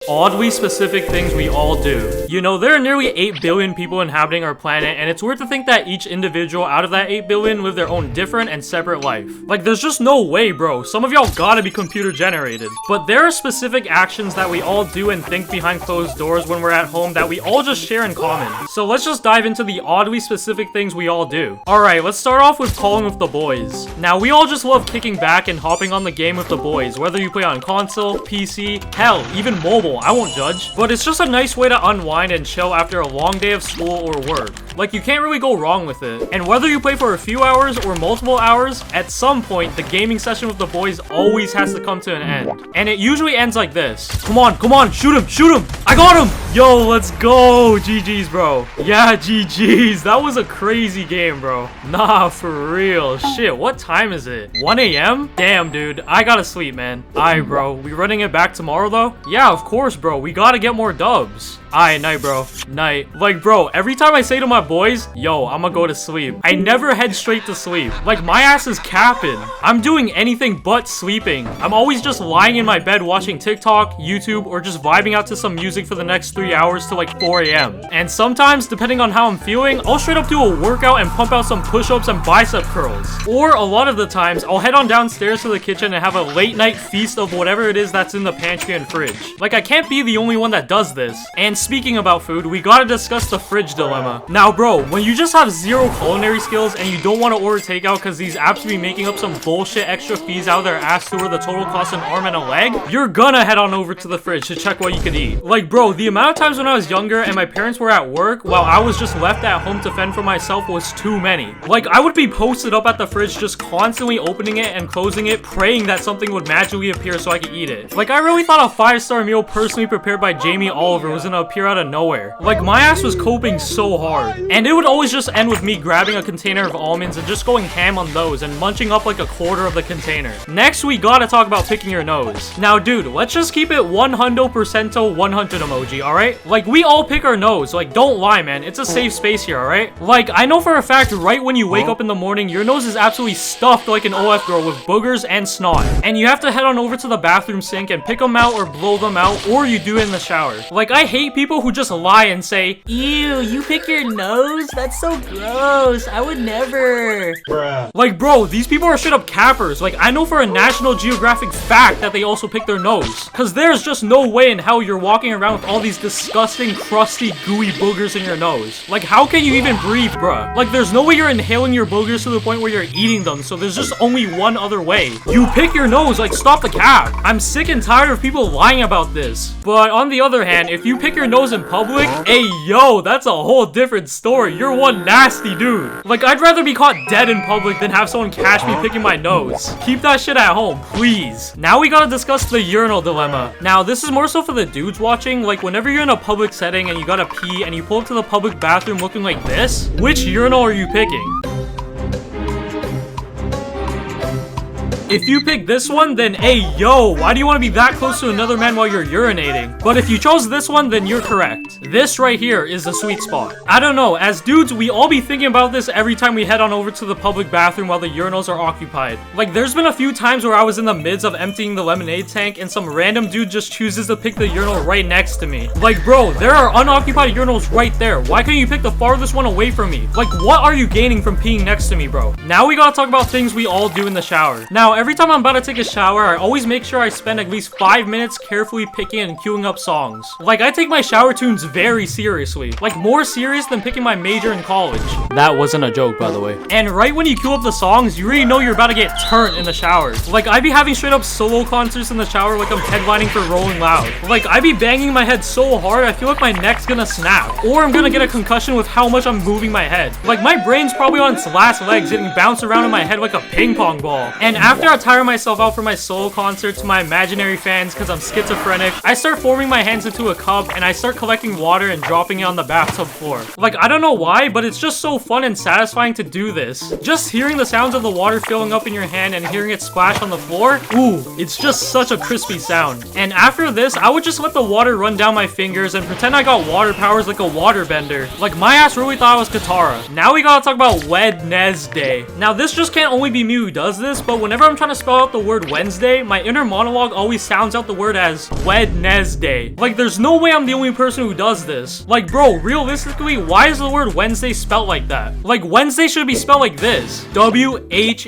oddly specific things we all do. You know, there are nearly 8 billion people inhabiting our planet, and it's weird to think that each individual out of that 8 billion live their own different and separate life. Like, there's just no way, bro. Some of y'all gotta be computer generated. But there are specific actions that we all do and think behind closed doors when we're at home that we all just share in common. So let's just dive into the oddly specific things we all do. Alright, let's start off with calling with the boys. Now, we all just love kicking back and hopping on the game with the boys, whether you play on console, PC, hell, even mobile, I won't judge. But it's just a nice way to unwind and chill after a long day of school or work. Like, you can't really go wrong with it. And whether you play for a few hours or multiple hours, at some point, the gaming session with the boys always has to come to an end. And it usually ends like this. Come on, shoot him! I got him! Yo, let's go! GG's, bro. Yeah, GG's. That was a crazy game, bro. Nah, for real. Shit, what time is it? 1 a.m? Damn, dude. I gotta sleep, man. Aight, bro. We running it back tomorrow, though? Yeah, of course, bro. We gotta get more dubs. Aight, night, bro. Night. Like, bro, every time I say to my boys, yo, I'ma go to sleep, I never head straight to sleep. Like, my ass is capping. I'm doing anything but sleeping. I'm always just lying in my bed watching TikTok, YouTube, or just vibing out to some music for the next 3 hours till like 4 a.m. And sometimes, depending on how I'm feeling, I'll straight up do a workout and pump out some push-ups and bicep curls. Or a lot of the times, I'll head on downstairs to the kitchen and have a late night feast of whatever it is that's in the pantry and fridge. Like, I can't be the only one that does this. And speaking about food, we gotta discuss the fridge dilemma. Now, bro, when you just have zero culinary skills and you don't want to order takeout because these apps be making up some bullshit extra fees out of their ass to where the total costs an arm and a leg, you're gonna head on over to the fridge to check what you could eat. Like, bro, the amount of times when I was younger and my parents were at work while I was just left at home to fend for myself was too many. Like, I would be posted up at the fridge just constantly opening it and closing it, praying that something would magically appear so I could eat it. Like, I really thought a 5-star meal personally prepared by Jamie Oliver was gonna appear out of nowhere. Like, my ass was coping so hard. And it would always just end with me grabbing a container of almonds and just going ham on those and munching up like a quarter of the container. Next, we gotta talk about picking your nose. Now, dude, let's just keep it 100% 100 emoji, alright? Like, we all pick our nose. Like, don't lie, man. It's a safe space here, alright? Like, I know for a fact right when you wake up in the morning, your nose is absolutely stuffed like an OF girl with boogers and snot. And you have to head on over to the bathroom sink and pick them out or blow them out, or you do it in the shower. Like, I hate people who just lie and say, ew, you pick your nose? That's so gross. I would never. Bruh. Like, bro, these people are straight up cappers. Like, I know for a National Geographic fact that they also pick their nose. Cause there's just no way in hell you're walking around with all these disgusting, crusty, gooey boogers in your nose. Like, how can you even breathe, bruh? Like, there's no way you're inhaling your boogers to the point where you're eating them, so there's just only one other way. You pick your nose. Like, stop the cap. I'm sick and tired of people lying about this. But on the other hand, if you pick your nose in public, hey, yo, that's a whole different story. You're one nasty dude. Like, I'd rather be caught dead in public than have someone catch me picking my nose. Keep that shit at home, please. Now we gotta discuss the urinal dilemma. Now, this is more so for the dudes watching. Like, whenever you're in a public setting and you gotta pee and you pull up to the public bathroom looking like this, which urinal are you picking? If you pick this one, then hey, yo, why do you want to be that close to another man while you're urinating? But if you chose this one, then you're correct. This right here is the sweet spot. I don't know, as dudes, we all be thinking about this every time we head on over to the public bathroom while the urinals are occupied. Like, there's been a few times where I was in the midst of emptying the lemonade tank and some random dude just chooses to pick the urinal right next to me. Like, bro, there are unoccupied urinals right there. Why can't you pick the farthest one away from me? Like, what are you gaining from peeing next to me, bro? Now we gotta talk about things we all do in the shower. Now, every time I'm about to take a shower, I always make sure I spend at least 5 minutes carefully picking and queuing up songs. Like, I take my shower tunes very seriously. Like, more serious than picking my major in college. That wasn't a joke, by the way. And right when you queue up the songs, you really know you're about to get turned in the shower. Like, I be having straight up solo concerts in the shower like I'm headlining for Rolling Loud. Like, I be banging my head so hard, I feel like my neck's gonna snap. Or I'm gonna get a concussion with how much I'm moving my head. Like, my brain's probably on its last legs getting bounced around in my head like a ping pong ball. And after I tire myself out for my solo concert to my imaginary fans because I'm schizophrenic, I start forming my hands into a cup and I start collecting water and dropping it on the bathtub floor. Like, I don't know why, but it's just so fun and satisfying to do this. Just hearing the sounds of the water filling up in your hand and hearing it splash on the floor, ooh, it's just such a crispy sound. And after this, I would just let the water run down my fingers and pretend I got water powers like a water bender. Like, my ass really thought I was Katara. Now we gotta talk about Wednesday. Now, this just can't only be me who does this, but whenever I'm trying to spell out the word Wednesday, my inner monologue always sounds out the word as Wednesday. Like, there's no way I'm the only person who does this. Like, bro, realistically, why is the word Wednesday spelled like that? Like, Wednesday should be spelled like this. W-H-E-N-S-D-A-Y.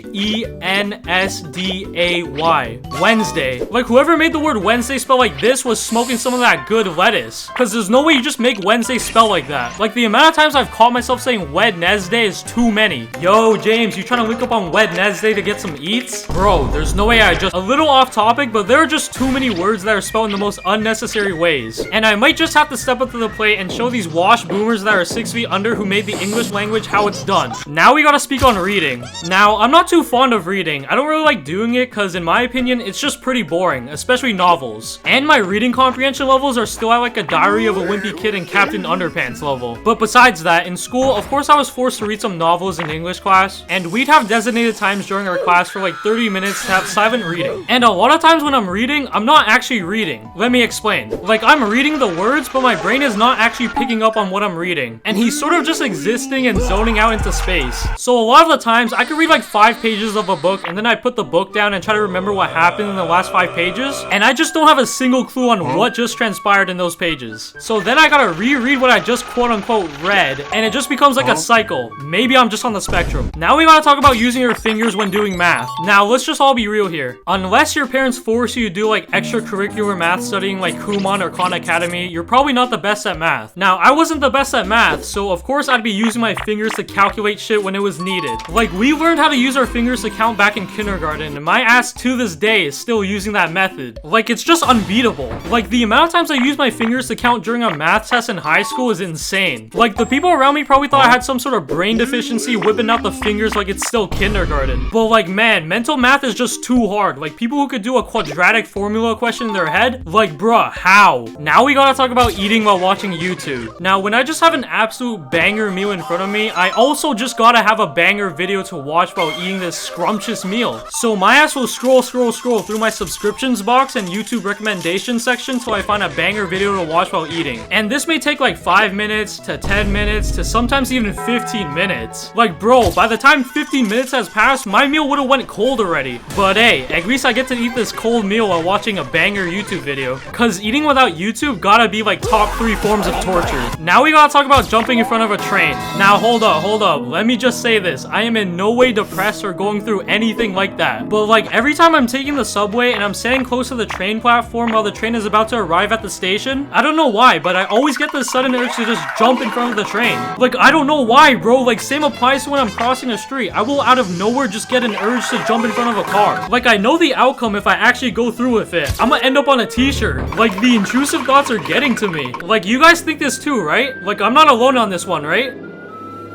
Wednesday. Like, whoever made the word Wednesday spell like this was smoking some of that good lettuce. Because there's no way you just make Wednesday spell like that. Like, the amount of times I've caught myself saying Wednesday is too many. Yo, James, you trying to link up on Wednesday to get some eats? Bro, there's no way I just... A little off topic, but there are just too many words that are spelled in the most unnecessary ways. And I might just have to step up to the plate and show these wash boomers that are 6 feet under who made the English language how it's done. Now we gotta speak on reading. Now, I'm not too fond of reading. I don't really like doing it because, in my opinion, it's just pretty boring, especially novels. And my reading comprehension levels are still at like a Diary of a Wimpy Kid and Captain Underpants level. But besides that, in school, of course I was forced to read some novels in English class, and we'd have designated times during our class for like 30 minutes to have silent reading. And a lot of times when I'm reading, I'm not actually reading. Let me explain. Like, I'm reading the words, but my brain is not actually picking up on what I'm reading. And he's sort of just existing and zoning out into space. So a lot of the times, I could read like 5 pages of a book, and then I put the book down and try to remember what happened in the last 5 pages, and I just don't have a single clue on what just transpired in those pages. So then I gotta reread what I just quote-unquote read, and it just becomes like a cycle. Maybe I'm just on the spectrum. Now we gotta talk about using your fingers when doing math. Now, let's just all be real here. Unless your parents force you to do like extracurricular math studying like Kumon or Khan Academy, you're probably not the best at math. Now, I wasn't the best at math, so of course I'd be using my fingers to calculate shit when it was needed. Like, we learned how to use our fingers to count back in kindergarten, and my ass to this day is still using that method. Like, it's just unbeatable. Like, the amount of times I used my fingers to count during a math test in high school is insane. Like, the people around me probably thought I had some sort of brain deficiency whipping out the fingers like it's still kindergarten. But like, man, mental math is just too hard. Like, people who could do a quadratic formula question in their head, like, bruh, how? Now we gotta talk about eating while watching YouTube. Now, when I just have an absolute banger meal in front of me, I also just gotta have a banger video to watch while eating this scrumptious meal. So my ass will scroll through my subscriptions box and YouTube recommendation section till I find a banger video to watch while eating. And this may take like 5 minutes to 10 minutes to sometimes even 15 minutes. Like, bro, by the time 15 minutes has passed, my meal would've went cold already. But hey, at least I get to eat this cold meal while watching a banger YouTube video. Cause eating without YouTube gotta be like top 3 forms of torture. Now we gotta talk about jumping in front of a train. Now hold up. Let me just say this. I am in no way depressed or going through anything like that. But like, every time I'm taking the subway and I'm standing close to the train platform while the train is about to arrive at the station, I don't know why, but I always get this sudden urge to just jump in front of the train. Like, I don't know why, bro. Like, same applies to when I'm crossing a street. I will out of nowhere just get an urge to jump in front of a car. Like, I know the outcome if I actually go through with it. I'm gonna end up on a t-shirt. Like, the intrusive thoughts are getting to me. Like, you guys think this too, right? Like, I'm not alone on this one, right?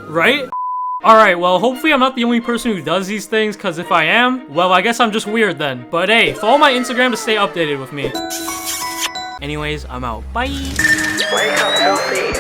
Right? Alright, well, hopefully I'm not the only person who does these things, because if I am, well, I guess I'm just weird then. But hey, follow my Instagram to stay updated with me. Anyways, I'm out. Bye! Wake up, healthy.